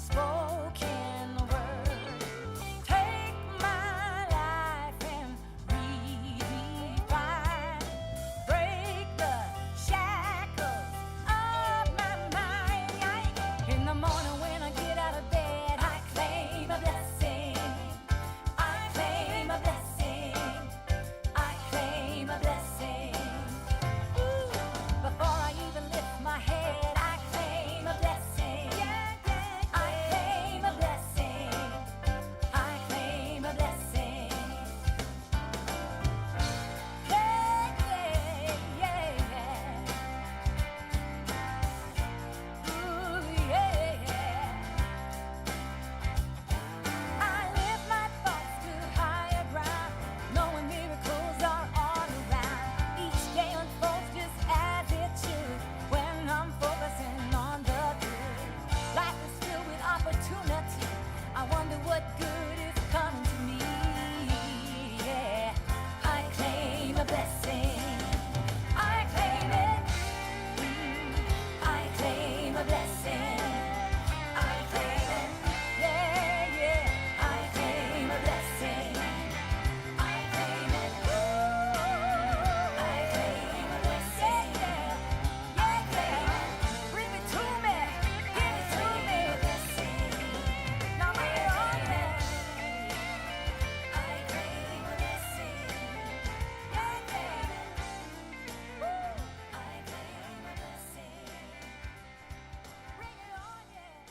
spoken word. Take my life and redefine. Break the shackles of my mind. In the morning when I get out of bed, I claim a blessing. I claim a blessing. I claim a blessing. Ooh. Before I even lift my head, I claim a blessing. I claim a blessing. I claim a blessing. Yeah, yeah, yeah. Ooh, yeah. I lift my thoughts to higher ground, knowing miracles are all around. Each day unfolds just as it should when I'm focusing on the good. Life is filled with opportunity. I wonder what good is coming to me. Yeah, I claim a blessing. I claim it. I claim a blessing. I claim it. Yeah, yeah. I claim a blessing. I claim it. Ooh, I claim a blessing. Yeah, yeah, yeah. Bring it to me. Give it to me. Now bring it on me. I claim a blessing. Yeah, yeah. Woo. I claim a blessing. Bring it on, yeah.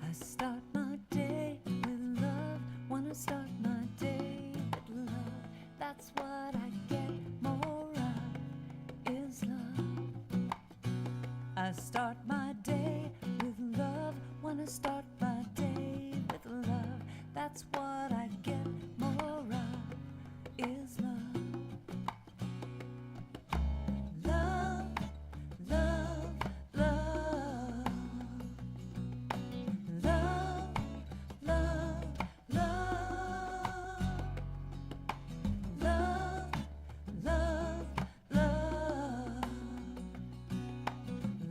I start my day with love. Wanna start my day with love. That's what I get more of, is love. I start my day with love. Wanna start my day with love. That's what I get more of, is love. Love, love, love. Love, love, love. Love, love, love.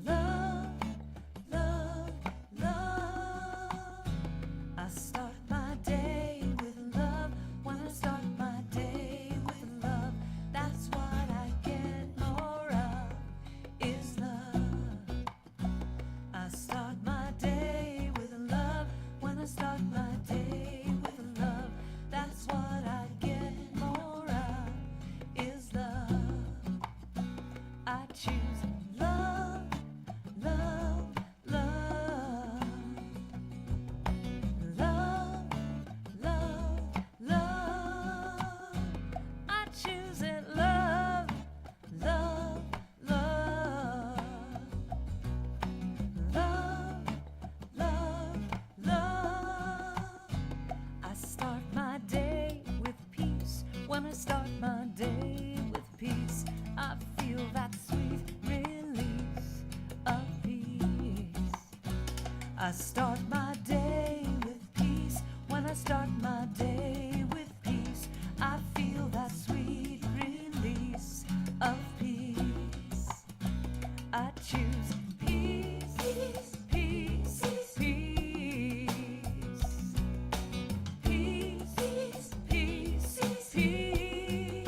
Love, love, love. I start my day with love. When I start my day with love, that's what I get more of, is love. I start my day with love. When I start my day with love, that's what I get more of, is love. I choose love, love, love. Love, love, love. I choose it, love, love, love. Love, love, love. I start my day with peace. When I start my day with peace, I feel that sweet release of peace. I start my day with peace. When I start my day with peace, I feel that sweet release of peace. I choose peace, peace, peace, peace. Peace, peace, peace.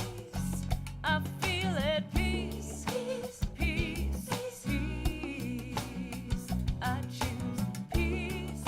I feel it, peace, peace, peace, peace. I choose peace,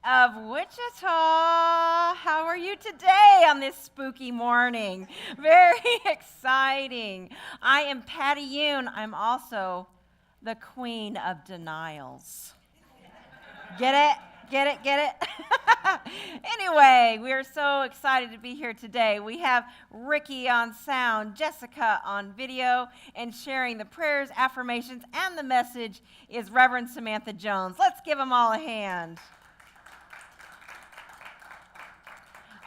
of Wichita. How are you today on this spooky morning? Very exciting. I am Patty Yoon. I'm also the queen of denials. Get it? Get it? Get it? Anyway, we are so excited to be here today. We have Ricky on sound, Jessica on video, and sharing the prayers, affirmations, and the message is Reverend Samantha Jones. Let's give them all a hand.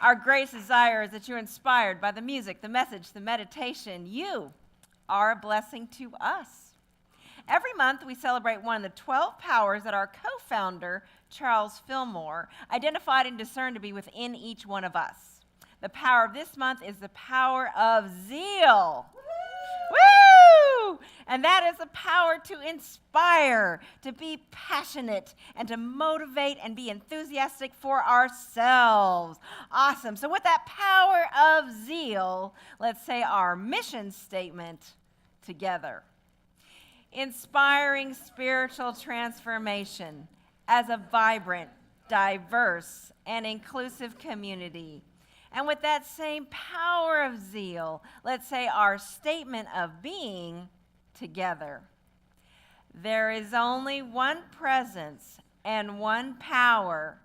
Our greatest desire is that you're inspired by the music, the message, the meditation. You are a blessing to us. Every month, we celebrate one of the 12 powers that our co-founder, Charles Fillmore, identified and discerned to be within each one of us. The power of this month is the power of zeal. Woo! And that is the power to inspire, to be passionate, and to motivate and be enthusiastic for ourselves. Awesome. So with that power of zeal, let's say our mission statement together. Inspiring spiritual transformation as a vibrant, diverse, and inclusive community. And with that same power of zeal, let's say our statement of being together. There is only one presence and one power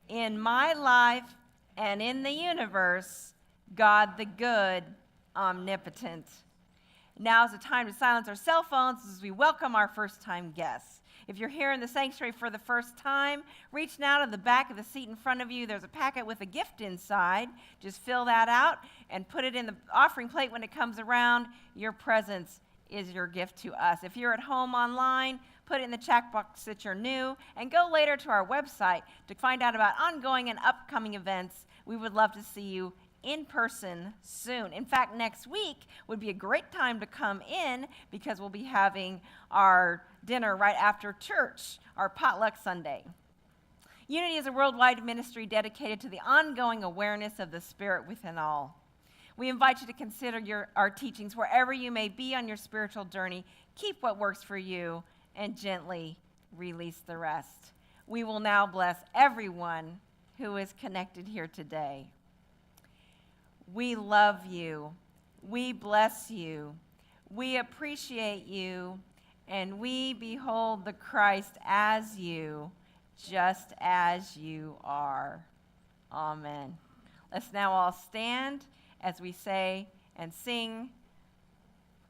in my life and in the universe, God the good, omnipotent. Now is the time to silence our cell phones as we welcome our first-time guests. If you're here in the sanctuary for the first time, reach now to the back of the seat in front of you. There's a packet with a gift inside. Just fill that out and put it in the offering plate when it comes around. Your presence is your gift to us. If you're at home online, put it in the chat box that you're new, and go later to our website to find out about ongoing and upcoming events. We would love to see you in person soon. In fact, next week would be a great time to come in because we'll be having our dinner right after church, our potluck Sunday. Unity is a worldwide ministry dedicated to the ongoing awareness of the Spirit within all. We invite you to consider our teachings wherever you may be on your spiritual journey. Keep what works for you and gently release the rest. We will now bless everyone who is connected here today. We love you, we bless you, we appreciate you, and we behold the Christ as you, just as you are. Amen. Let's now all stand as we say and sing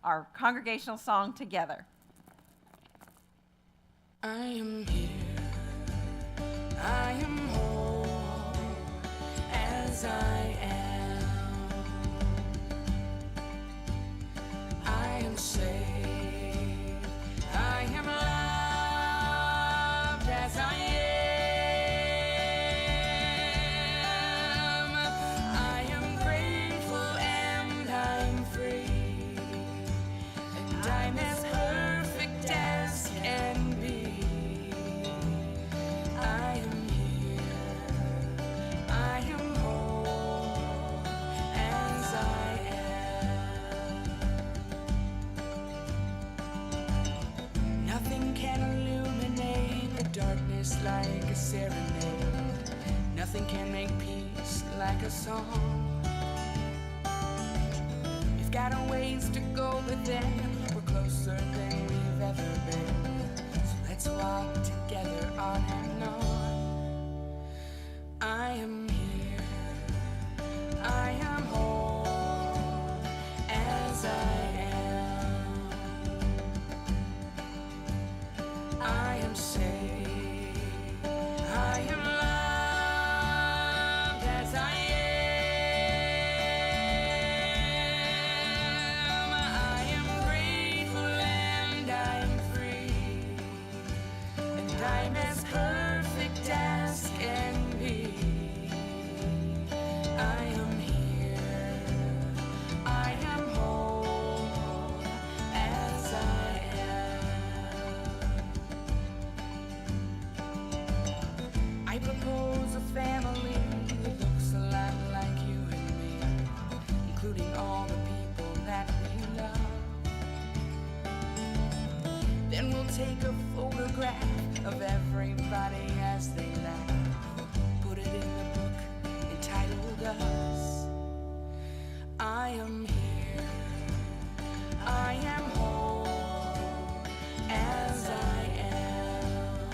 our congregational song together. I am here, I am whole, as I am. I am saved, I am loved as I am. I am grateful and I'm free, and I'm as perfect as can be. I am here, I am whole as I am. Nothing can illuminate the darkness like a serenade. Nothing can make peace like a song. We've got a ways to go, but then we're closer than we've ever been. So let's walk together on and on. I am here, I am whole as I am. I am saved, I am loved as I am. I am grateful and I'm free, and I'm as perfect as can be. I am here, I am whole as I am. I propose a family that looks a lot like you and me, including all the people that we love. Then we'll take a photograph of everybody as they laugh. us. I am here, I am whole as I am.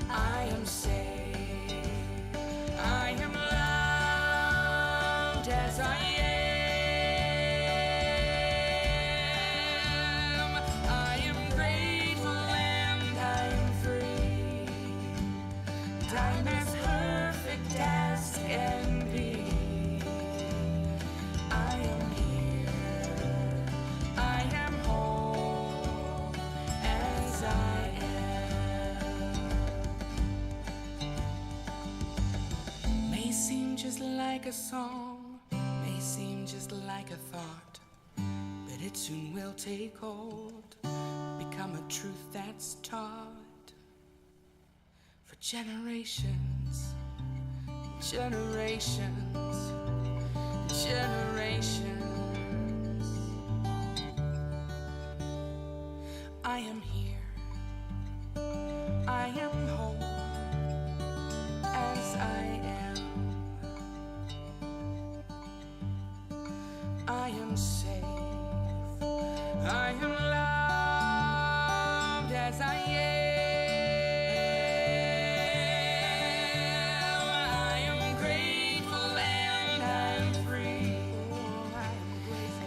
I am safe, I am loved as I am. I am grateful and I'm free. I'm as perfect as can be. I am here, I am whole as I am. May seem just like a song, may seem just like a thought, but it soon will take hold, become a truth that's taught for generations, generations, generations. I am here, I am whole as I am. I am safe, I am loved as I am. I am grateful and I'm free.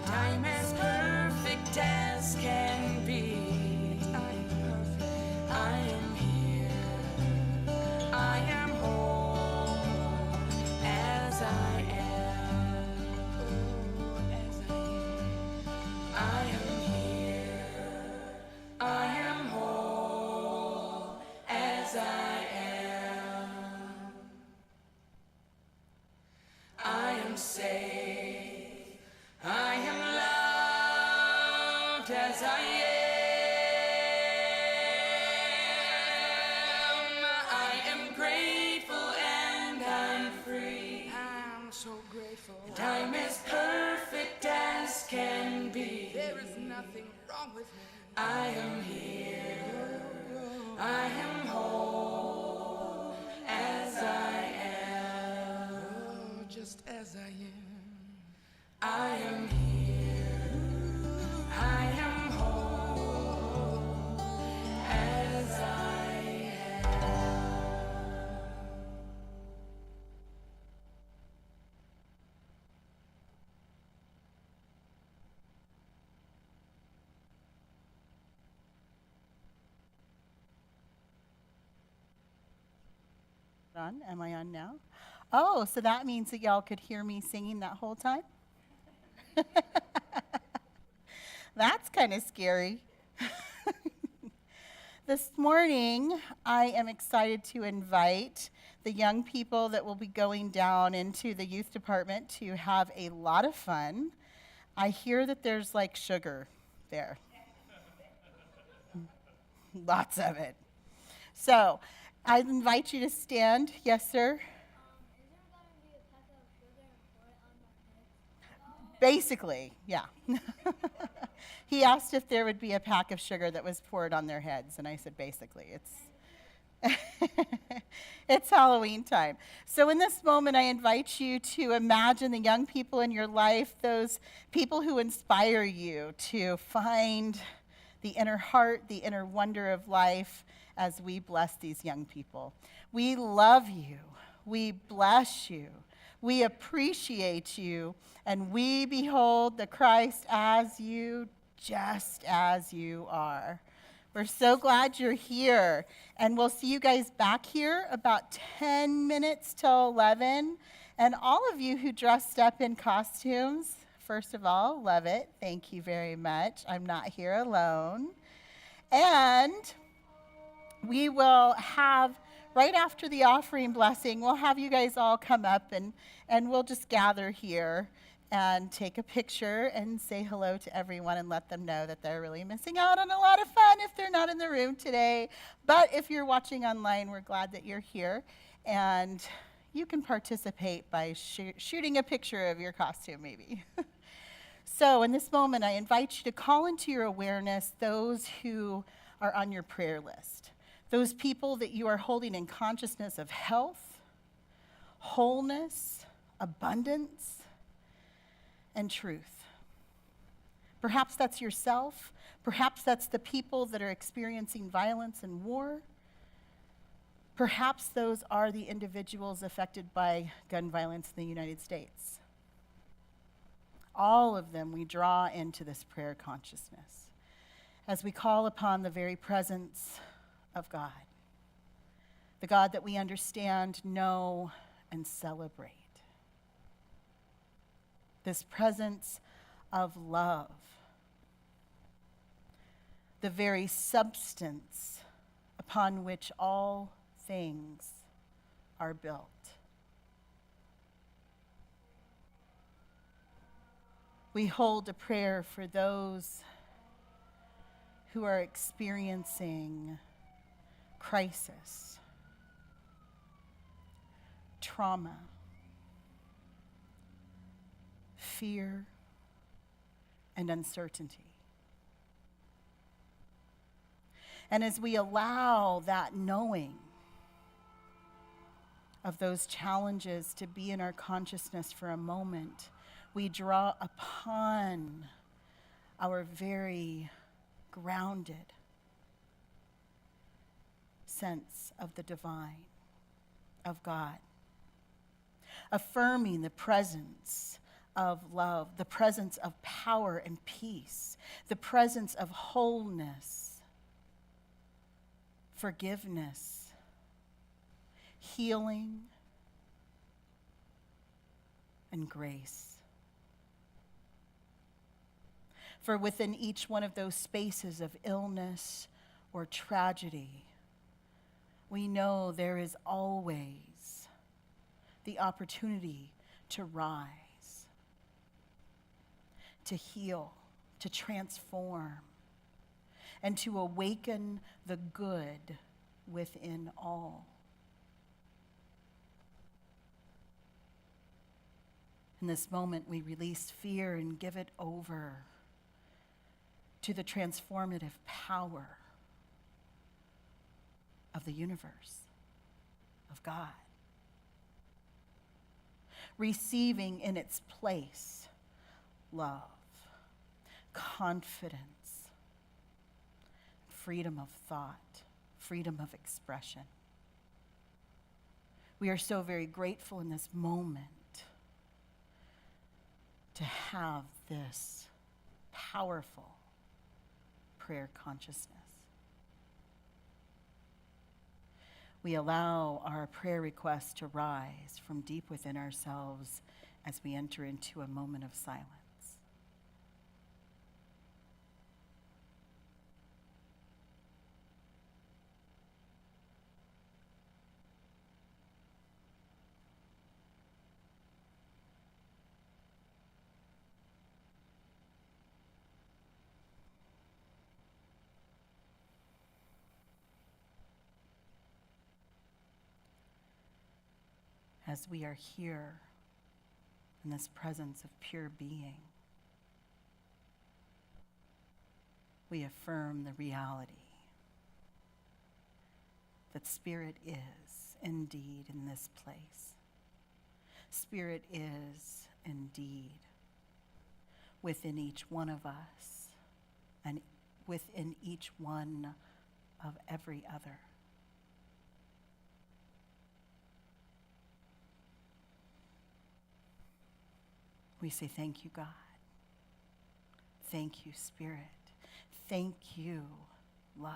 I'm as perfect as can be. I am here, I am whole as I am. As I am. I am here, I am whole as I am. I am safe, I am loved as I am. I am grateful and I'm free. I'm so grateful. And I'm as perfect as can be. There is nothing wrong with me. I am here, I am whole as I am. Oh, just as I am. I am here, I am whole as I am. On? Am I on now? Oh, so that means that y'all could hear me singing that whole time? That's kind of scary. This morning, I am excited to invite the young people that will be going down into the youth department to have a lot of fun. I hear that there's like sugar there. Lots of it. So, I invite you to stand. Yes, sir? Basically, yeah. He asked if there would be a pack of sugar that was poured on their heads, and I said, basically, it's Halloween time. So in this moment, I invite you to imagine the young people in your life, those people who inspire you to find the inner heart, the inner wonder of life as we bless these young people. We love you. We bless you. We appreciate you. And we behold the Christ as you, just as you are. We're so glad you're here. And we'll see you guys back here about 10 minutes till 11. And all of you who dressed up in costumes, first of all, love it. Thank you very much. I'm not here alone. And we will have, right after the offering blessing, we'll have you guys all come up and we'll just gather here and take a picture and say hello to everyone and let them know that they're really missing out on a lot of fun if they're not in the room today. But if you're watching online, we're glad that you're here. And you can participate by shooting a picture of your costume, maybe. So in this moment, I invite you to call into your awareness those who are on your prayer list, those people that you are holding in consciousness of health, wholeness, abundance, and truth. Perhaps that's yourself. Perhaps that's the people that are experiencing violence and war. Perhaps those are the individuals affected by gun violence in the United States. All of them we draw into this prayer consciousness as we call upon the very presence of God, the God that we understand, know, and celebrate. This presence of love, the very substance upon which all things are built. We hold a prayer for those who are experiencing crisis, trauma, fear, and uncertainty. And as we allow that knowing of those challenges to be in our consciousness for a moment, we draw upon our very grounded sense of the divine, of God, affirming the presence of love, the presence of power and peace, the presence of wholeness, forgiveness, healing, and grace. For within each one of those spaces of illness or tragedy, we know there is always the opportunity to rise, to heal, to transform, and to awaken the good within all. In this moment, we release fear and give it over to the transformative power of the universe, of God. Receiving in its place love, confidence, freedom of thought, freedom of expression. We are so very grateful in this moment to have this powerful prayer consciousness. We allow our prayer requests to rise from deep within ourselves as we enter into a moment of silence. As we are here in this presence of pure being, we affirm the reality that Spirit is indeed in this place. Spirit is indeed within each one of us and within each one of every other. We say, thank you, God. Thank you, Spirit. Thank you, love.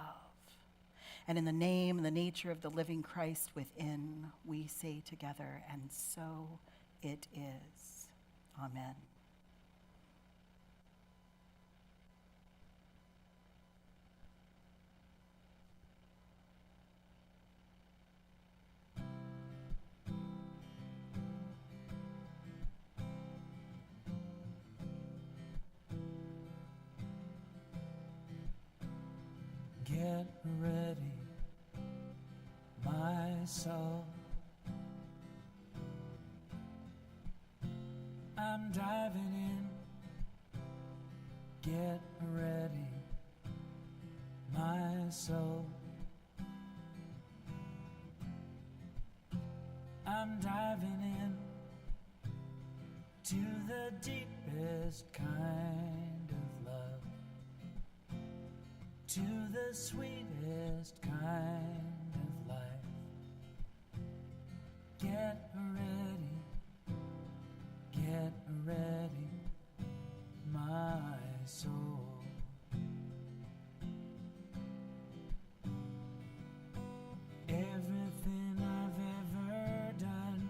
And in the name and the nature of the living Christ within, we say together, and so it is. Amen. Get ready, my soul. I'm diving in. Get ready, my soul. I'm diving in to the deepest kind of love, to the sweetest kind of life. Get ready, my soul. Everything I've ever done,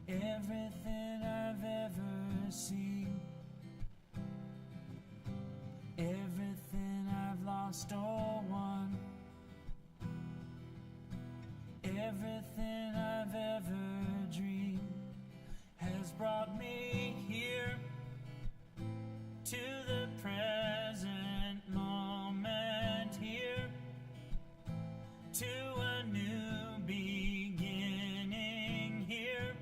everything I've ever seen, everything I've lost or won, everything I've ever dreamed has brought me here to the present moment, here to a new beginning, here,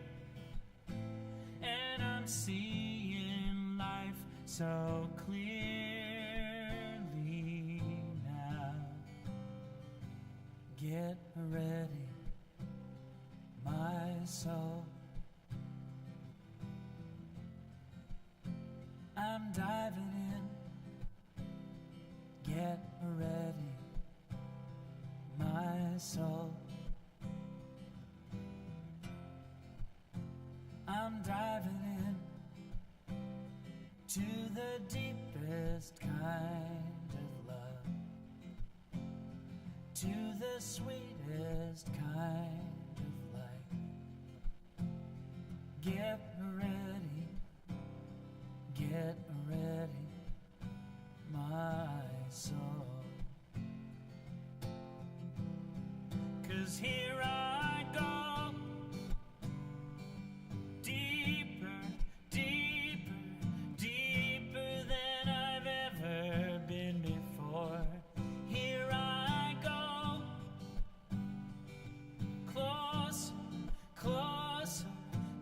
and I'm seeing life so clearly now. Get ready, my soul. I'm diving in. Get ready, my soul. I'm diving in to the deepest kind of love, to the sweetest kind of life. Get ready, my soul. 'Cause here I go, deeper, deeper, deeper than I've ever been before. Here I go, closer, closer,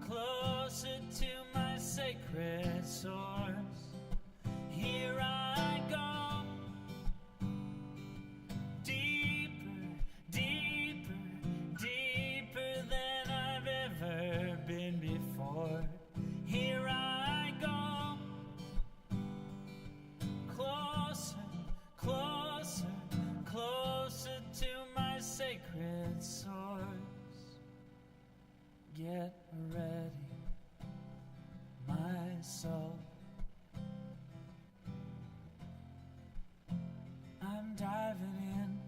closer to my sacred source. Here I go, deeper, deeper, deeper than I've ever been before. Here I go, closer, closer, closer to my sacred source. Get ready, my soul. I'm diving in.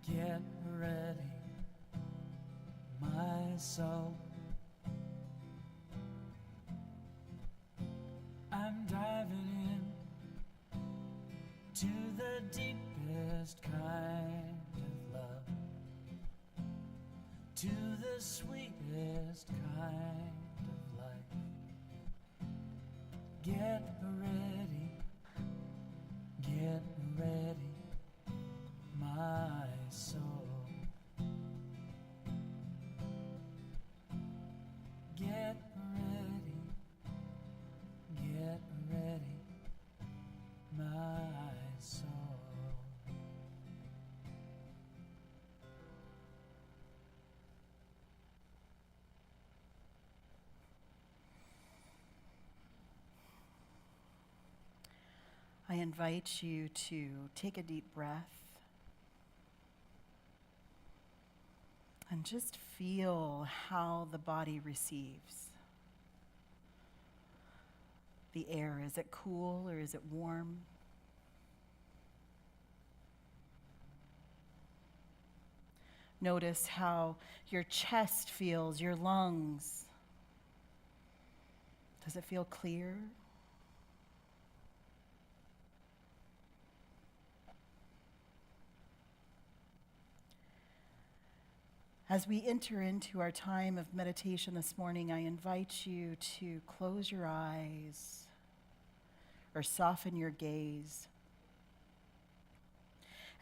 Get ready, my soul. I'm diving in to the deepest kind of love, to the sweetest kind of life. Get ready, my soul. Get ready, my soul. I invite you to take a deep breath and just feel how the body receives the air. Is it cool or is it warm? Notice how your chest feels, your lungs. Does it feel clear? As we enter into our time of meditation this morning, I invite you to close your eyes or soften your gaze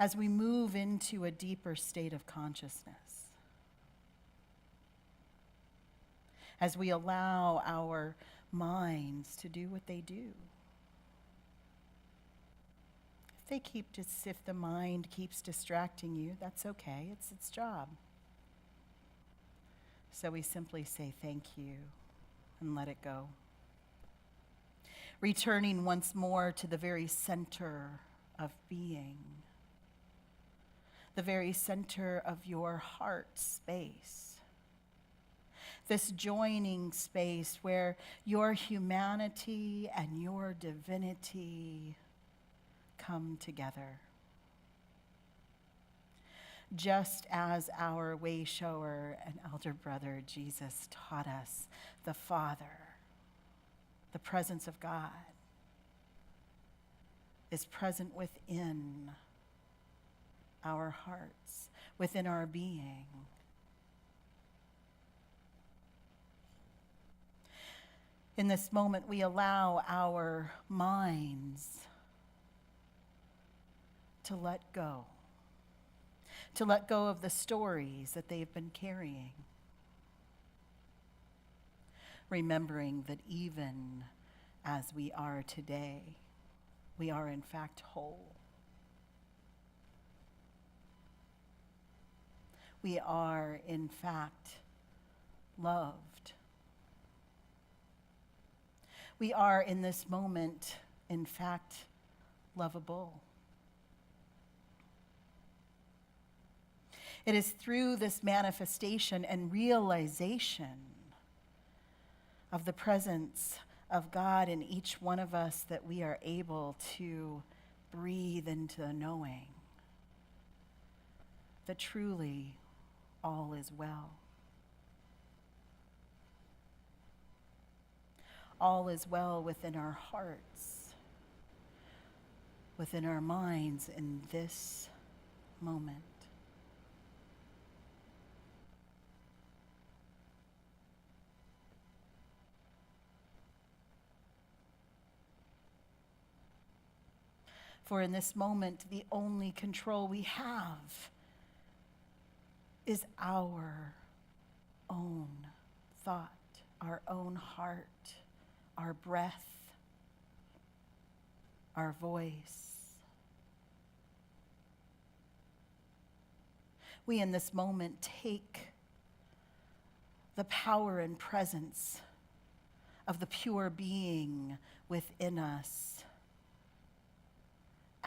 as we move into a deeper state of consciousness, as we allow our minds to do what they do. If the mind keeps distracting you, that's okay. It's its job. So we simply say thank you and let it go. Returning once more to the very center of being, the very center of your heart space. This joining space where your humanity and your divinity come together. Just as our way shower and elder brother Jesus taught us, the Father, the presence of God, is present within our hearts, within our being. In this moment, we allow our minds to let go of the stories that they've been carrying, remembering that even as we are today, we are in fact whole. We are in fact loved. We are in this moment, in fact, lovable. It is through this manifestation and realization of the presence of God in each one of us that we are able to breathe into the knowing that truly all is well. All is well within our hearts, within our minds in this moment. For in this moment, the only control we have is our own thought, our own heart, our breath, our voice. We in this moment take the power and presence of the pure being within us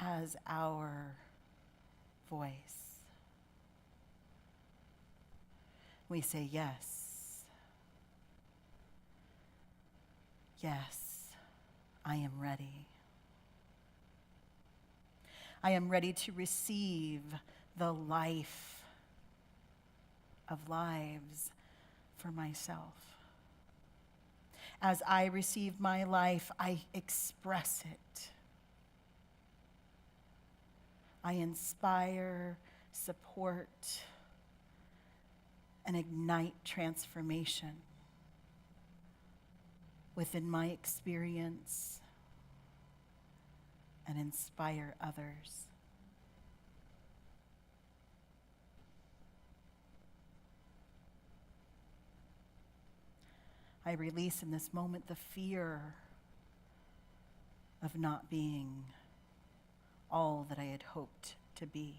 as our voice. We say, yes, yes, I am ready. I am ready to receive the life of lives for myself. As I receive my life, I express it. I inspire, support, and ignite transformation within my experience and inspire others. I release in this moment the fear of not being all that I had hoped to be.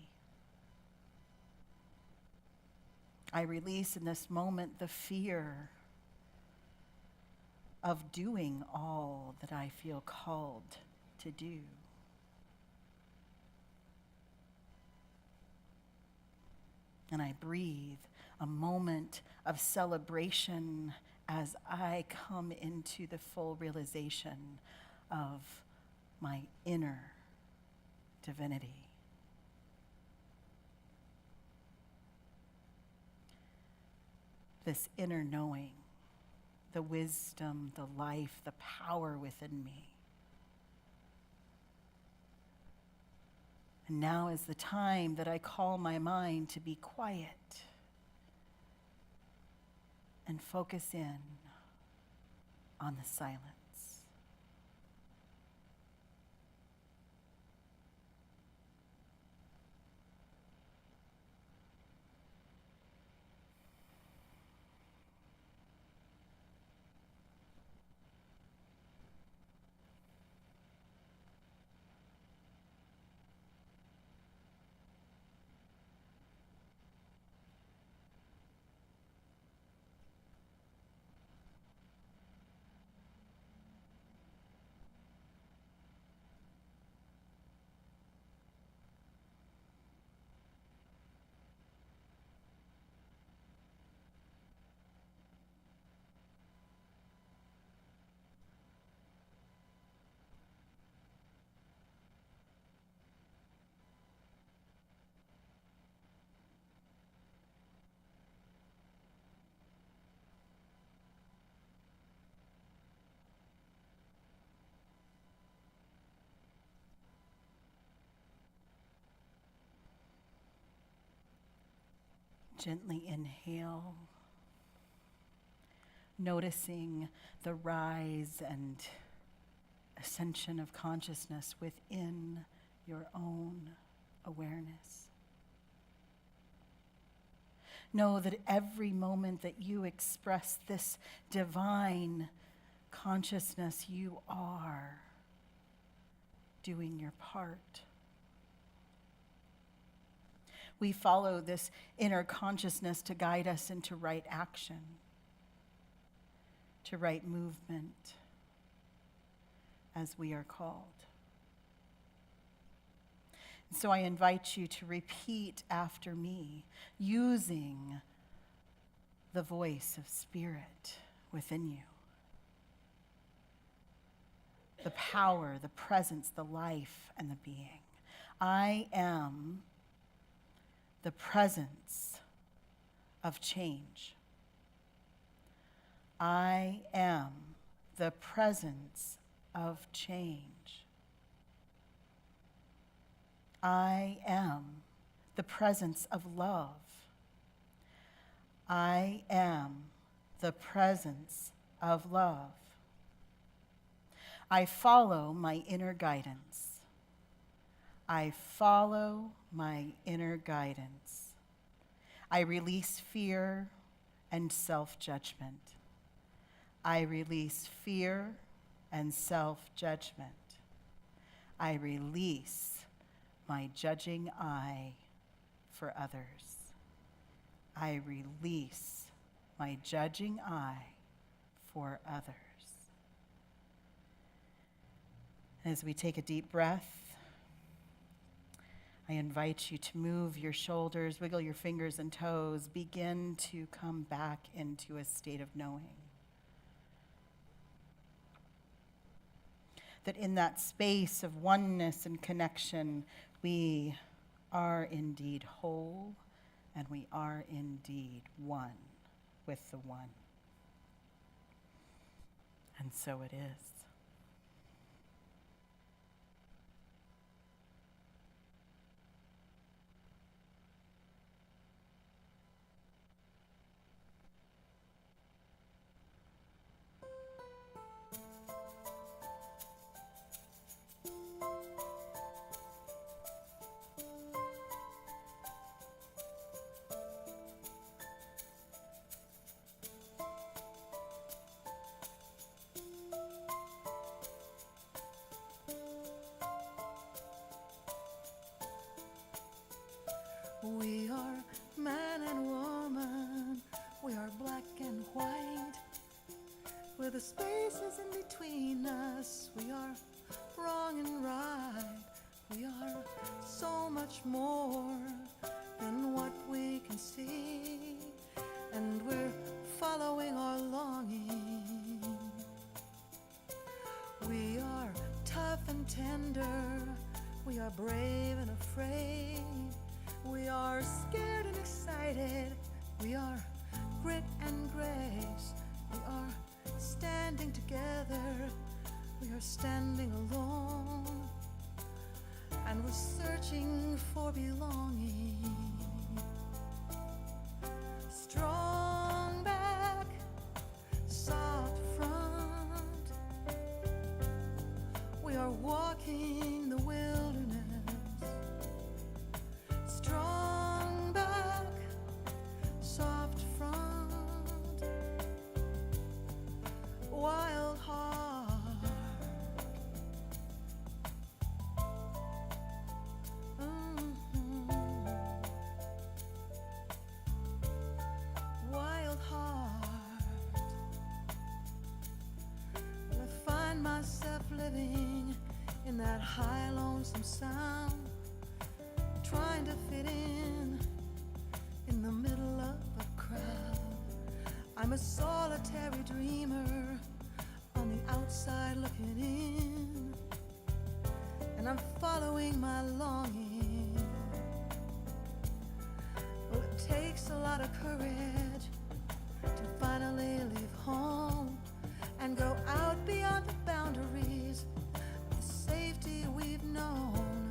I release in this moment the fear of doing all that I feel called to do. And I breathe a moment of celebration as I come into the full realization of my inner divinity. This inner knowing, the wisdom, the life, the power within me. And now is the time that I call my mind to be quiet and focus in on the silence. Gently inhale, noticing the rise and ascension of consciousness within your own awareness. Know that every moment that you express this divine consciousness, you are doing your part. We follow this inner consciousness to guide us into right action, to right movement, as we are called. And so I invite you to repeat after me, using the voice of Spirit within you. The power, the presence, the life, and the being. I am the presence of change. I am the presence of change. I am the presence of love. I am the presence of love. I follow my inner guidance. I follow my inner guidance. I release fear and self-judgment. I release fear and self-judgment. I release my judging eye for others. I release my judging eye for others. As we take a deep breath, I invite you to move your shoulders, wiggle your fingers and toes, begin to come back into a state of knowing. That in that space of oneness and connection, we are indeed whole, and we are indeed one with the one. And so it is. We are man and woman, we are black and white. With the spaces in between us, we are wrong and right. We are so much more than what we can see, and we're following our longing. We are tough and tender, we are brave and afraid. We are scared and excited. We are grit and grace. We are standing together. We are standing alone. And we're searching for belonging. Strong back, soft front. We are walking the wilderness. Strong back, soft front, wild heart. Wild heart. I find myself living in that high, lonesome sound, trying to fit in the middle of a crowd. I'm a solitary dreamer on the outside looking in, and I'm following my longing. Well, it takes a lot of courage to finally leave home and go out beyond the boundaries of the safety we've known.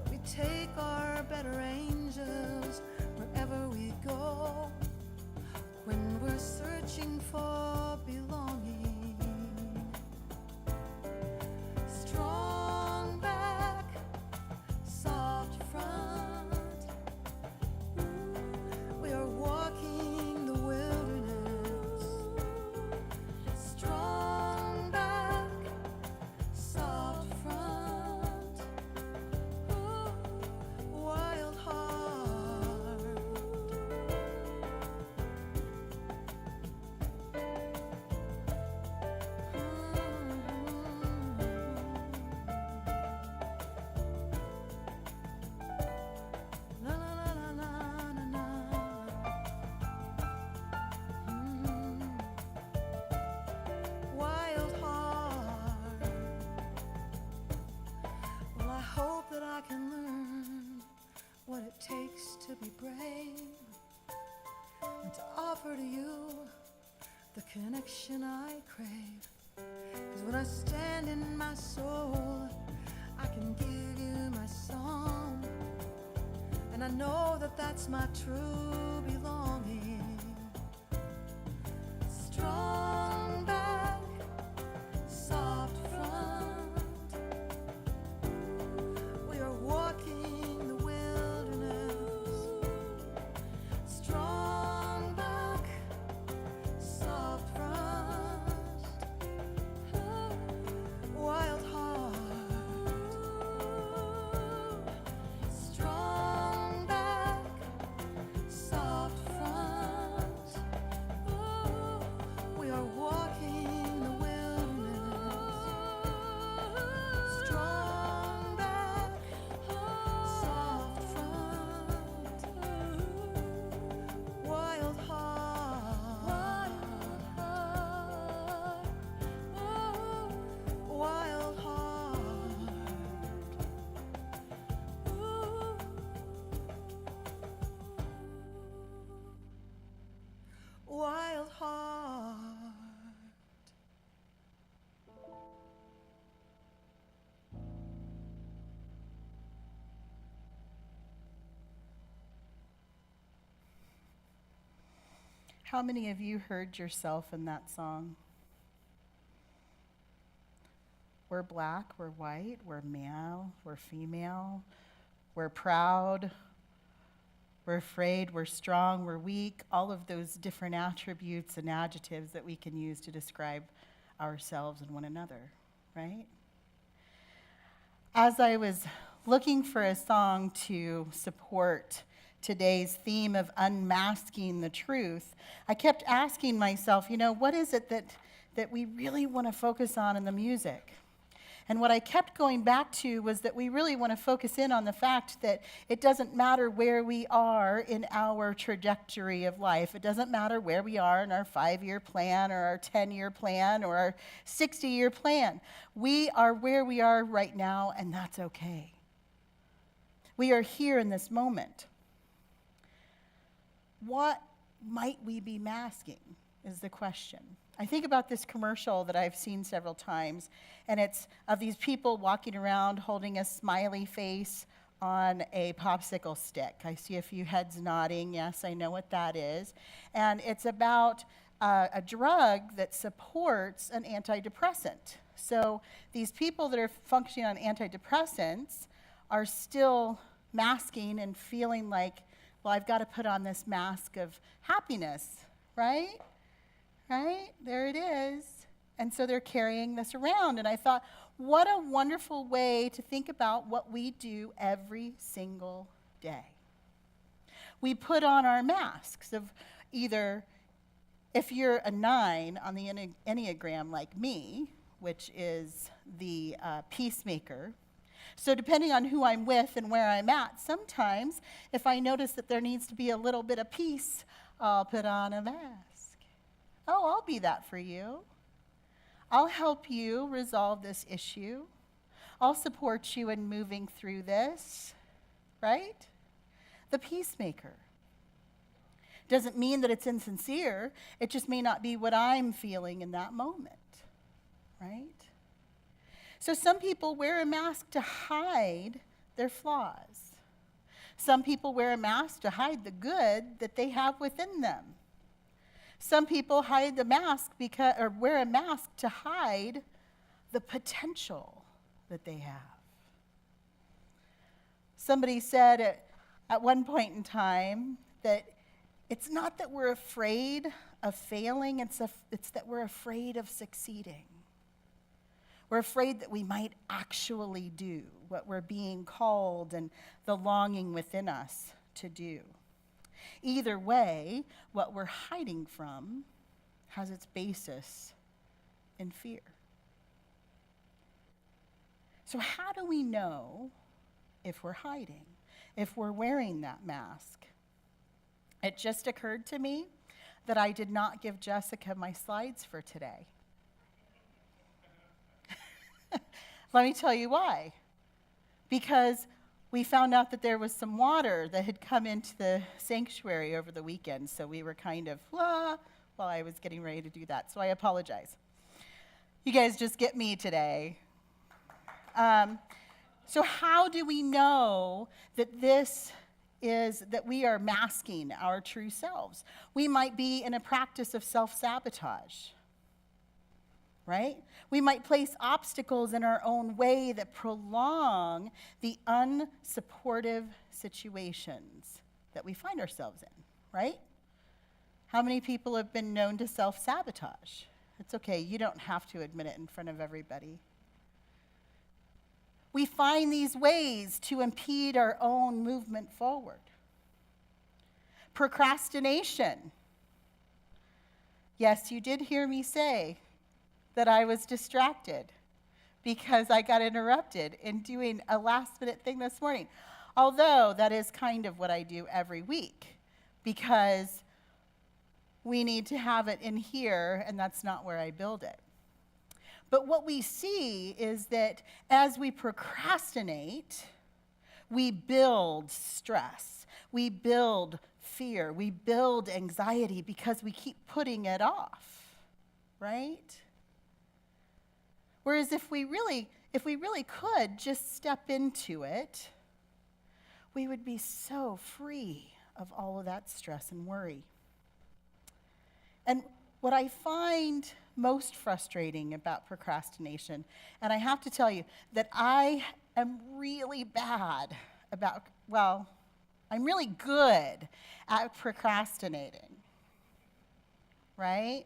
We take our better angels wherever we go when we're searching for belonging. Strong back, soft front. We are walking the wilderness. Strong back, soft front. Wild heart. La la la la la la la. Wild heart. Well, I hope that I can learn what it takes to be brave and to offer to you the connection I crave. 'Cause when I stand in my soul, I can give you my song, and I know that that's my true belonging. Strong back, soft front. We are walking the wilderness. Strong back, soft front. Wild heart. Strong back, soft front. We are walking the wilderness. Strong back, soft front. Wild heart. Wild heart. Wild heart. How many of you heard yourself in that song? We're black, we're white, we're male, we're female, we're proud, we're afraid, we're strong, we're weak, all of those different attributes and adjectives that we can use to describe ourselves and one another, right? As I was looking for a song to support today's theme of unmasking the truth, I kept asking myself, what is it that we really want to focus on in the music? And what I kept going back to was that we really want to focus in on the fact that it doesn't matter where we are in our trajectory of life. It doesn't matter where we are in our 5-year plan or our 10-year plan or our 60-year plan. We are where we are right now, and that's okay. We are here in this moment. What might we be masking is the question. I think about this commercial that I've seen several times, and it's of these people walking around holding a smiley face on a popsicle stick. I see a few heads nodding. Yes, I know what that is. And it's about a drug that supports an antidepressant. So these people that are functioning on antidepressants are still masking and feeling like, well, I've got to put on this mask of happiness, right? Right? There it is. And so they're carrying this around. And I thought, what a wonderful way to think about what we do every single day. We put on our masks of either, if you're a 9 on the Enneagram like me, which is the peacemaker. So depending on who I'm with and where I'm at, sometimes if I notice that there needs to be a little bit of peace, I'll put on a mask. Oh, I'll be that for you. I'll help you resolve this issue. I'll support you in moving through this, right? The peacemaker. Doesn't mean that it's insincere. It just may not be what I'm feeling in that moment, right? So some people wear a mask to hide their flaws. Some people wear a mask to hide the good that they have within them. Some people hide the mask or wear a mask to hide the potential that they have. Somebody said at one point in time that it's not that we're afraid of failing, it's that we're afraid of succeeding. We're afraid that we might actually do what we're being called and the longing within us to do. Either way, what we're hiding from has its basis in fear. So how do we know if we're hiding, if we're wearing that mask? It just occurred to me that I did not give Jessica my slides for today. Let me tell you why. Because we found out that there was some water that had come into the sanctuary over the weekend, so we were kind of, while I was getting ready to do that, so I apologize. You guys just get me today. So how do we know that that we are masking our true selves? We might be in a practice of self-sabotage, right? We might place obstacles in our own way that prolong the unsupportive situations that we find ourselves in, right? How many people have been known to self-sabotage? It's okay, you don't have to admit it in front of everybody. We find these ways to impede our own movement forward. Procrastination. Yes, you did hear me say that I was distracted because I got interrupted in doing a last-minute thing this morning. Although that is kind of what I do every week because we need to have it in here, and that's not where I build it. But what we see is that as we procrastinate, we build stress, we build fear, we build anxiety because we keep putting it off, right? Whereas if we really could just step into it, we would be so free of all of that stress and worry. And what I find most frustrating about procrastination, and I have to tell you that I am really bad about, I'm really good at procrastinating, right?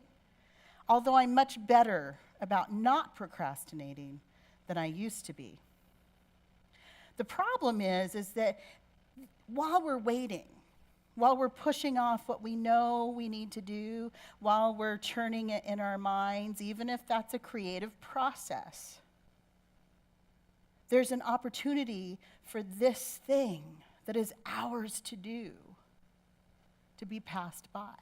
Although I'm much better about not procrastinating than I used to be. The problem is that while we're waiting, while we're pushing off what we know we need to do, while we're churning it in our minds, even if that's a creative process, there's an opportunity for this thing that is ours to do to be passed by.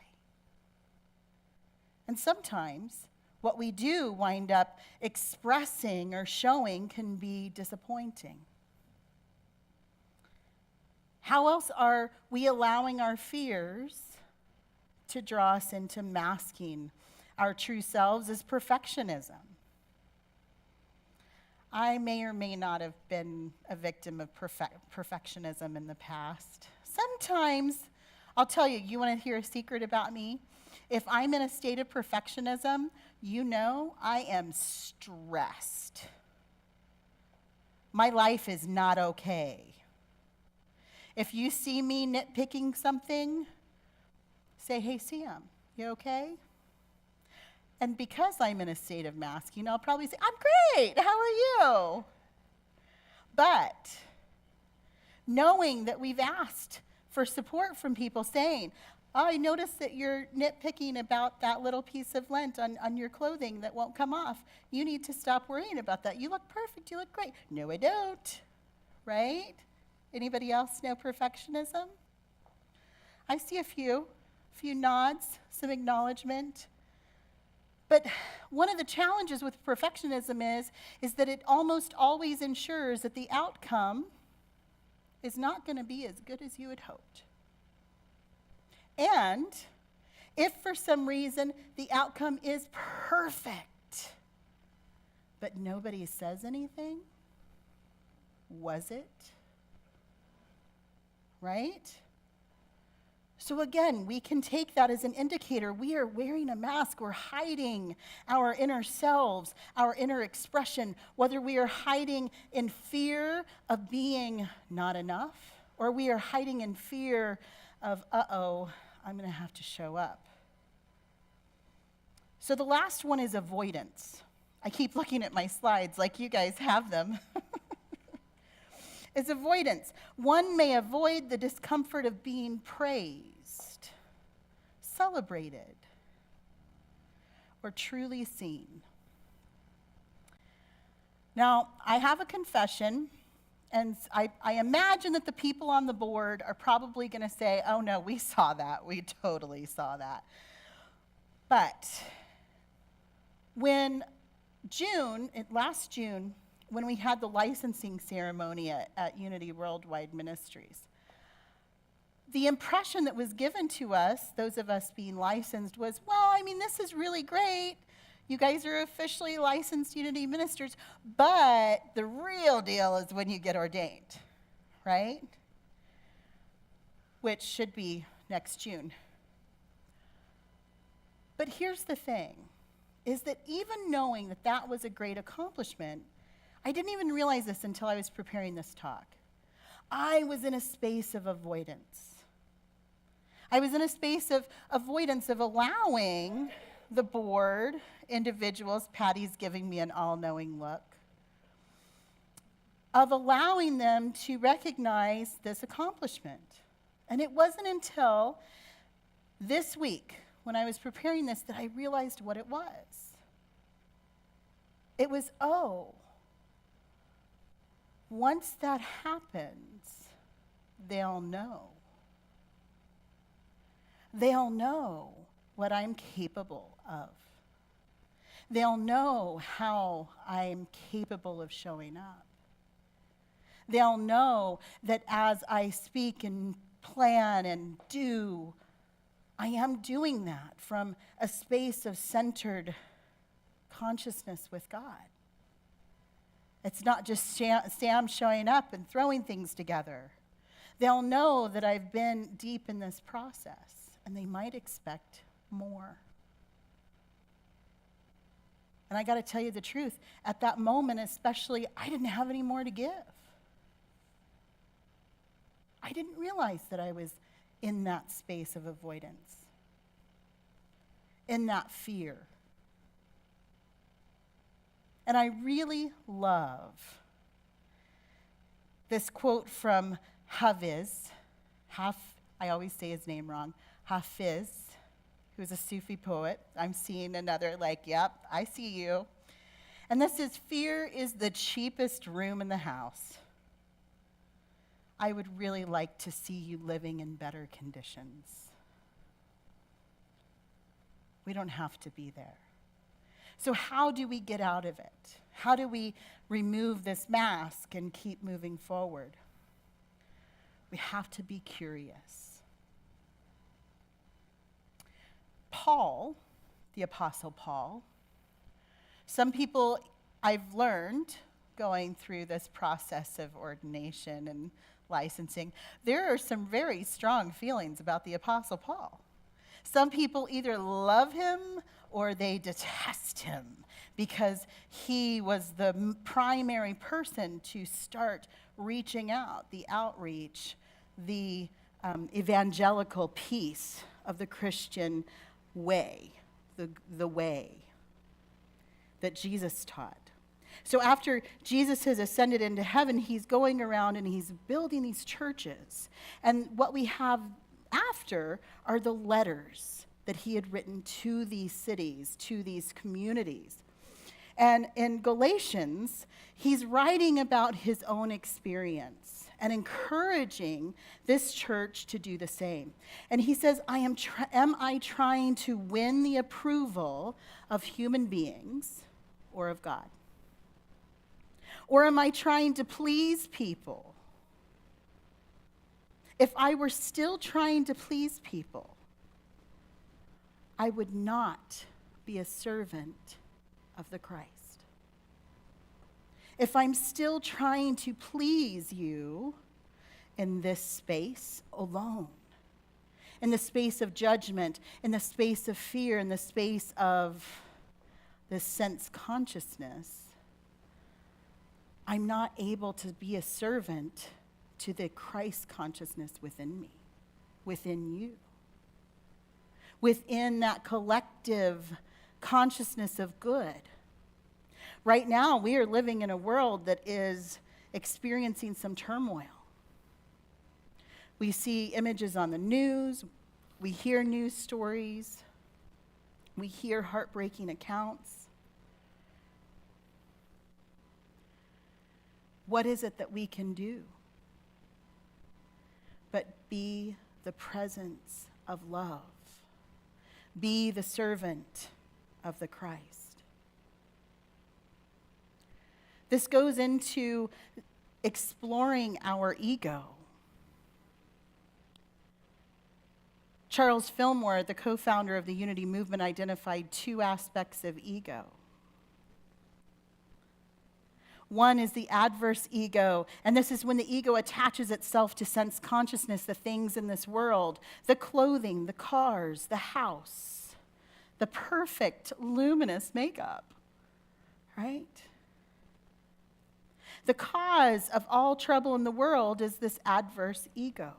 And sometimes what we do wind up expressing or showing can be disappointing. How else are we allowing our fears to draw us into masking our true selves? Is perfectionism. I may or may not have been a victim of perfectionism in the past. Sometimes, I'll tell you, you want to hear a secret about me? If I'm in a state of perfectionism, you know I am stressed. My life is not okay. If you see me nitpicking something, say, hey, Sam, you okay? And because I'm in a state of masking, I'll probably say, I'm great, how are you? But knowing that we've asked for support from people saying, oh, I noticed that you're nitpicking about that little piece of lint on your clothing that won't come off. You need to stop worrying about that. You look perfect, you look great. No, I don't, right? Anybody else know perfectionism? I see a few nods, some acknowledgement. But one of the challenges with perfectionism is that it almost always ensures that the outcome is not going to be as good as you had hoped. And if for some reason the outcome is perfect, but nobody says anything, was it? right? So again, we can take that as an indicator. We are wearing a mask. We're hiding our inner selves, our inner expression, whether we are hiding in fear of being not enough, or we are hiding in fear of, uh-oh, I'm going to have to show up. So the last one is avoidance. I keep looking at my slides like you guys have them. It's avoidance. One may avoid the discomfort of being praised, celebrated, or truly seen. Now, I have a confession, and I imagine that the people on the board are probably going to say, oh no, we saw that. We totally saw that. But last June, when we had the licensing ceremony at Unity Worldwide Ministries, the impression that was given to us, those of us being licensed, was, well, I mean, this is really great. You guys are officially licensed Unity ministers, but the real deal is when you get ordained, right? Which should be next June. But here's the thing, is that even knowing that that was a great accomplishment, I didn't even realize this until I was preparing this talk. I was in a space of avoidance. I was in a space of avoidance of allowing the board, individuals, Patty's giving me an all-knowing look, of allowing them to recognize this accomplishment. And it wasn't until this week, when I was preparing this, that I realized what it was. It was, oh, once that happens, they'll know. They'll know what I'm capable of. They'll know how I'm capable of showing up. They'll know that as I speak and plan and do, I am doing that from a space of centered consciousness with God. It's not just Sam showing up and throwing things together. They'll know that I've been deep in this process, and they might expect more. And I got to tell you the truth, at that moment especially, I didn't have any more to give. I didn't realize that I was in that space of avoidance, in that fear. And I really love this quote from Hafiz, I always say his name wrong, Hafiz, who's a Sufi poet. I'm seeing another yep, I see you. And this is, fear is the cheapest room in the house. I would really like to see you living in better conditions. We don't have to be there. So how do we get out of it? How do we remove this mask and keep moving forward? We have to be curious. Paul, the Apostle Paul, some people I've learned going through this process of ordination and licensing, there are some very strong feelings about the Apostle Paul. Some people either love him or they detest him because he was the primary person to start reaching out, the outreach, the evangelical piece of the Christian way, the way that Jesus taught. So after Jesus has ascended into heaven, he's going around and he's building these churches. And what we have after are the letters that he had written to these cities, to these communities. And in Galatians, he's writing about his own experience and encouraging this church to do the same. And he says, am I trying to win the approval of human beings or of God? Or am I trying to please people? If I were still trying to please people, I would not be a servant of the Christ. If I'm still trying to please you in this space alone, in the space of judgment, in the space of fear, in the space of this sense consciousness, I'm not able to be a servant to the Christ consciousness within me, within you, within that collective consciousness of good. Right now, we are living in a world that is experiencing some turmoil. We see images on the news, we hear news stories, we hear heartbreaking accounts. What is it that we can do but be the presence of love, be the servant of the Christ? This goes into exploring our ego. Charles Fillmore, the co-founder of the Unity Movement, identified two aspects of ego. One is the adverse ego, and this is when the ego attaches itself to sense consciousness, the things in this world, the clothing, the cars, the house, the perfect, luminous makeup, right? The cause of all trouble in the world is this adverse ego.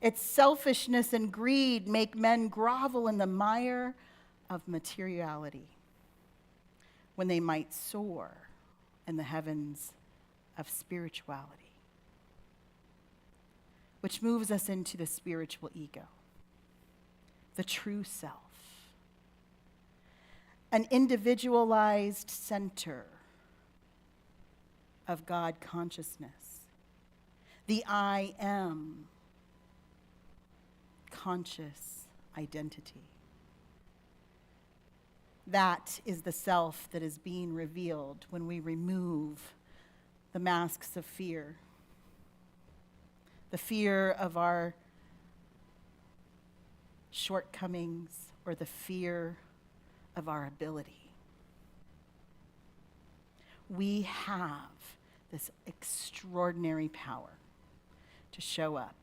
Its selfishness and greed make men grovel in the mire of materiality when they might soar in the heavens of spirituality. Which moves us into the spiritual ego, the true self, an individualized center of God consciousness, the I am conscious identity. That is the self that is being revealed when we remove the masks of fear, the fear of our shortcomings or the fear of our ability. We have this extraordinary power to show up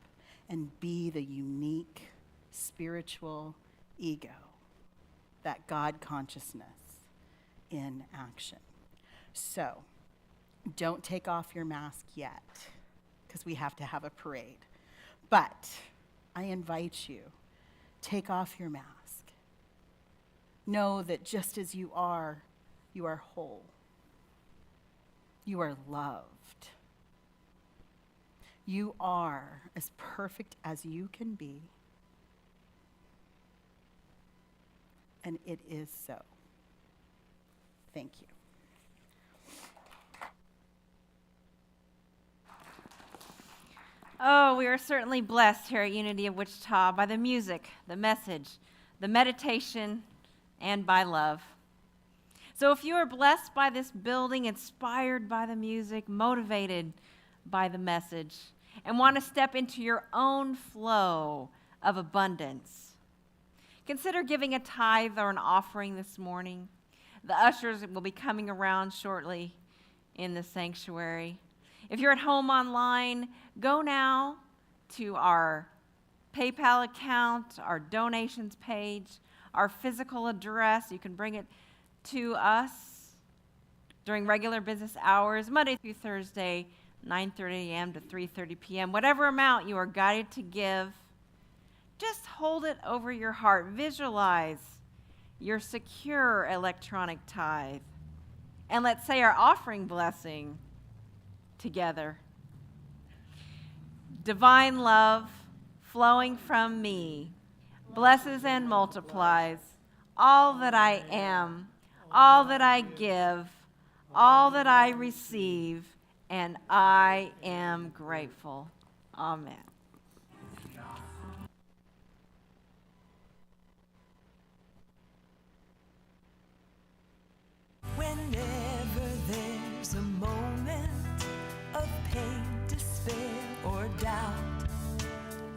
and be the unique spiritual ego, that God consciousness in action. So, don't take off your mask yet, because we have to have a parade. But I invite you, take off your mask. Know that just as you are whole. You are loved. You are as perfect as you can be. And it is so. Thank you. Oh, we are certainly blessed here at Unity of Wichita by the music, the message, the meditation, and by love. So if you are blessed by this building, inspired by the music, motivated by the message, and want to step into your own flow of abundance, consider giving a tithe or an offering this morning. The ushers will be coming around shortly in the sanctuary. If you're at home online, go now to our PayPal account, our donations page, our physical address. You can bring it to us during regular business hours, Monday through Thursday, 9:30 a.m. to 3:30 p.m. Whatever amount you are guided to give, just hold it over your heart. Visualize your secure electronic tithe. And let's say our offering blessing together. Divine love flowing from me blesses and multiplies all that I am, all that I give, all that I receive, and I am grateful. Amen. Whenever there's a moment of pain, despair, or doubt,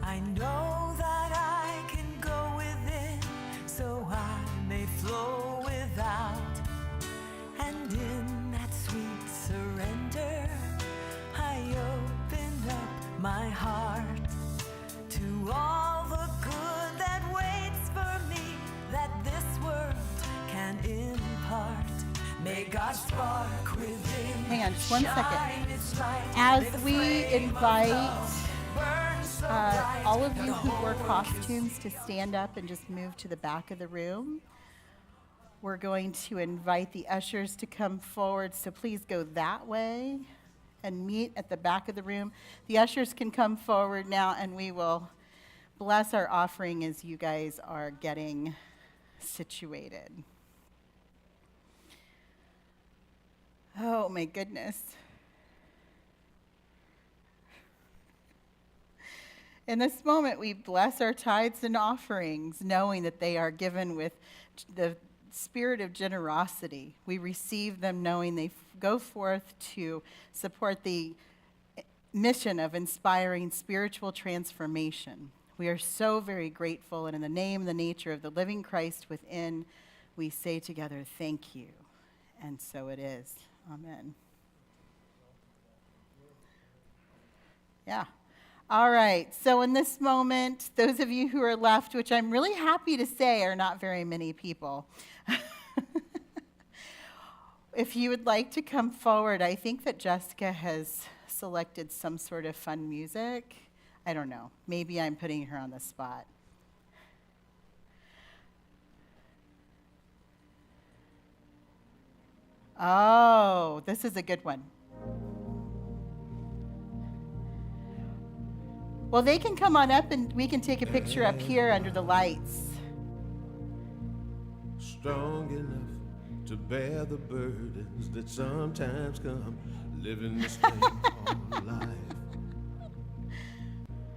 I know that I can go within so I may flow without. And in that sweet surrender, I open up on just one second. As we invite all of you who wore costumes to stand up and just move to the back of the room, we're going to invite the ushers to come forward, so please go that way and meet at the back of the room. The ushers can come forward now, and we will bless our offering as you guys are getting situated. Oh, my goodness. In this moment, we bless our tithes and offerings, knowing that they are given with the spirit of generosity. We receive them knowing they go forth to support the mission of inspiring spiritual transformation. We are so very grateful, and in the name and the nature of the living Christ within, we say together, thank you. And so it is. Amen. Yeah. All right. So in this moment, those of you who are left, which I'm really happy to say are not very many people, if you would like to come forward, I think that Jessica has selected some sort of fun music. I don't know. Maybe I'm putting her on the spot. Oh, this is a good one. Well, they can come on up and we can take a picture up here under the lights. Strong enough to bear the burdens that sometimes come, living this thing called life.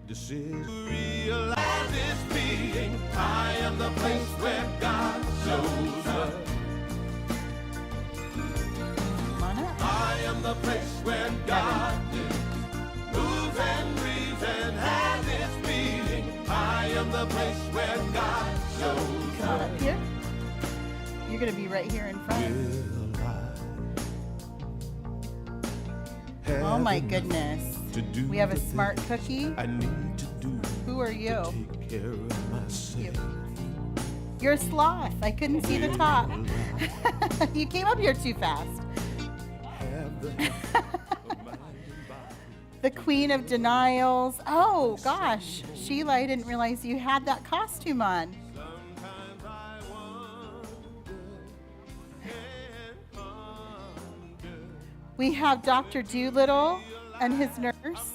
Decision to realize this being, I am the place where God shows up. Come on up. I am the place where God lives, moves and breathes and has its being. I am the place where God shows Come on up. up here. You're going to be right here in front. Oh my goodness. We have a smart cookie. I need to do Who are you? to take care of myself. You're a sloth. I couldn't see the top. You came up here too fast. Have the health of mind and body. The Queen of Denials. Oh gosh, Sheila, I didn't realize you had that costume on. Sometimes I wonder and ponder. We have Dr. Doolittle and his nurse,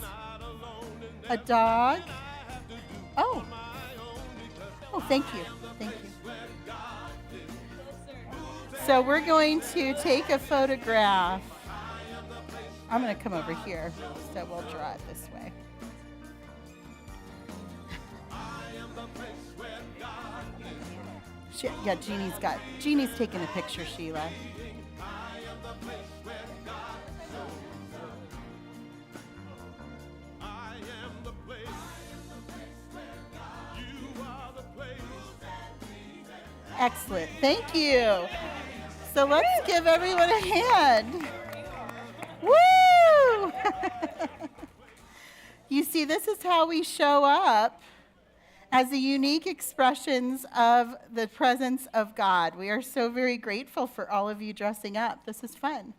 a dog. Oh, thank you. So we're going to take a photograph. I'm going to come over here, so we'll draw it this way. Yeah, Jeannie's taking a picture, Sheila. Excellent. Thank you. So let's give everyone a hand. Woo! You see, this is how we show up as the unique expressions of the presence of God. We are so very grateful for all of you dressing up. This is fun.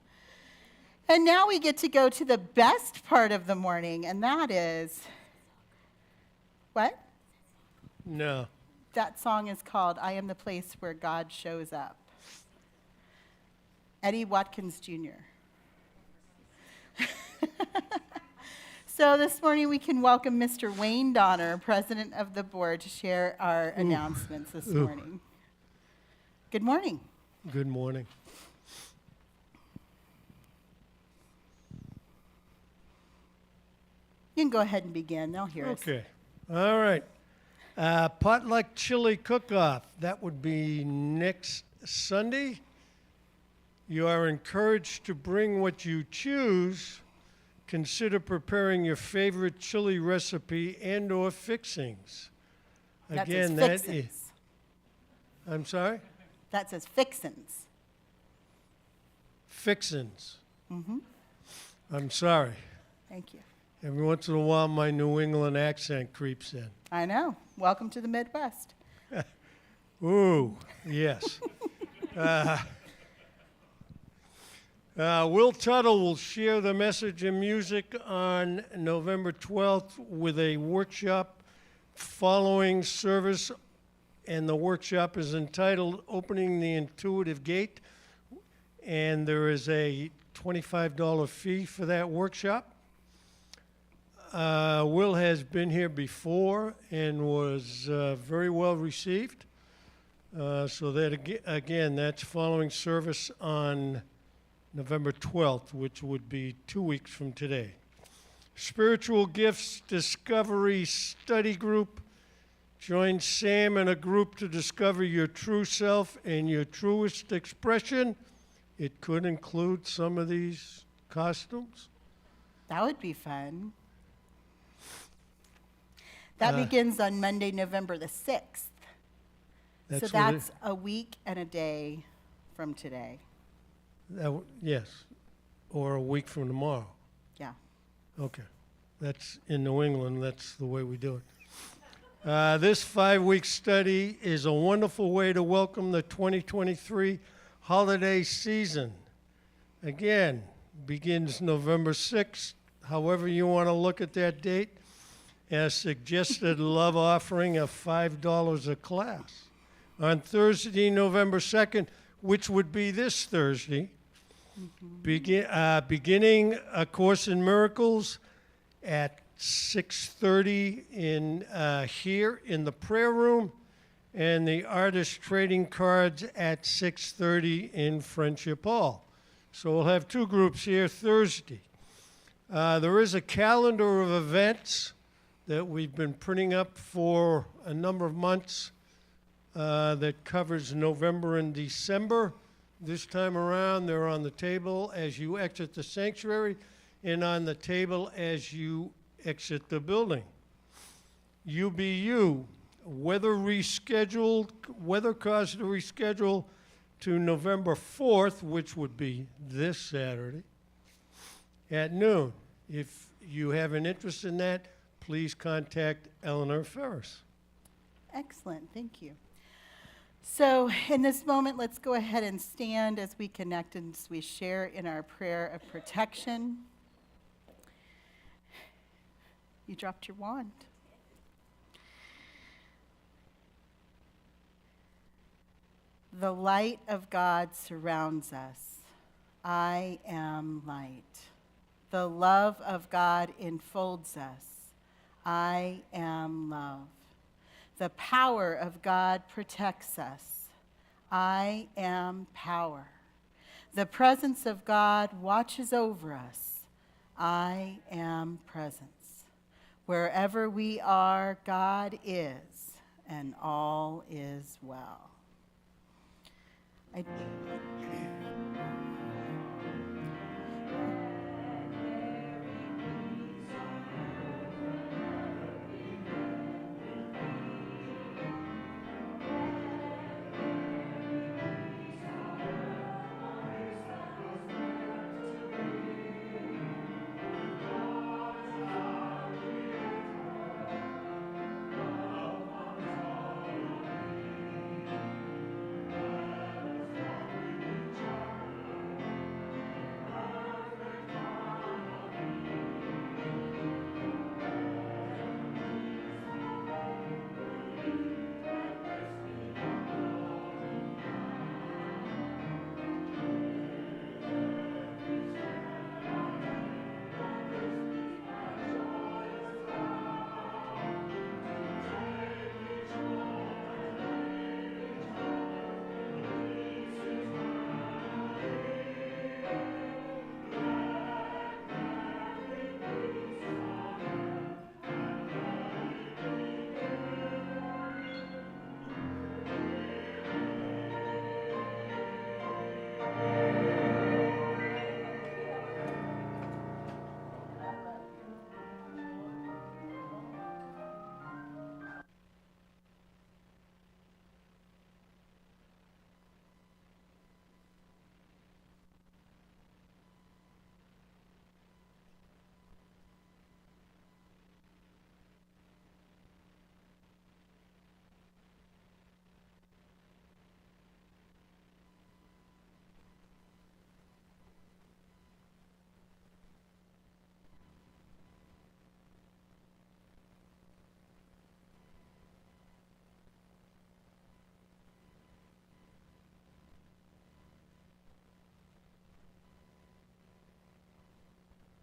And now we get to go to the best part of the morning, and that is, what? No. That song is called I Am the Place Where God Shows Up. Eddie Watkins Jr. So this morning we can welcome Mr. Wayne Donner, President of the Board, to share our announcements this morning. Good morning. Good morning. You can go ahead and begin. They'll hear us. Okay. All right. Potluck chili cook-off. That would be next Sunday. You are encouraged to bring what you choose. Consider preparing your favorite chili recipe and/or fixings. That Again, says that fixins. is. I'm sorry? That says fixins. Fixins. Mm-hmm. I'm sorry. Thank you. Every once in a while, my New England accent creeps in. I know. Welcome to the Midwest. Ooh, yes. Will Tuttle will share the message and music on November 12th with a workshop following service, and the workshop is entitled Opening the Intuitive Gate, and there is a $25 fee for that workshop. Will has been here before and was very well received. So that again, that's following service on November 12th, which would be 2 weeks from today. Spiritual Gifts Discovery Study Group. Join Sam in a group to discover your true self and your truest expression. It could include some of these costumes. That would be fun. That begins on Monday, November the 6th. So that's a week and a day from today. Yes, or a week from tomorrow. Yeah. Okay. That's in New England, that's the way we do it. This 5-week study is a wonderful way to welcome the 2023 holiday season. Again, begins November 6th, however you want to look at that date. A suggested love offering of $5 a class. On Thursday, November 2nd, which would be this Thursday, beginning A Course in Miracles at 6:30 here in the prayer room, and the artist trading cards at 6:30 in Friendship Hall. So we'll have 2 groups here Thursday. There is a calendar of events that we've been printing up for a number of months that covers November and December. This time around, they're on the table as you exit the sanctuary and on the table as you exit the building. UBU, weather caused to reschedule to November 4th, which would be this Saturday, at noon. If you have an interest in that, please contact Eleanor Ferris. Excellent, thank you. So in this moment, let's go ahead and stand as we connect and as we share in our prayer of protection. You dropped your wand. The light of God surrounds us. I am light. The love of God enfolds us. I am love. The power of God protects us. I am power. The presence of God watches over us. I am presence. Wherever we are, God is, and all is well.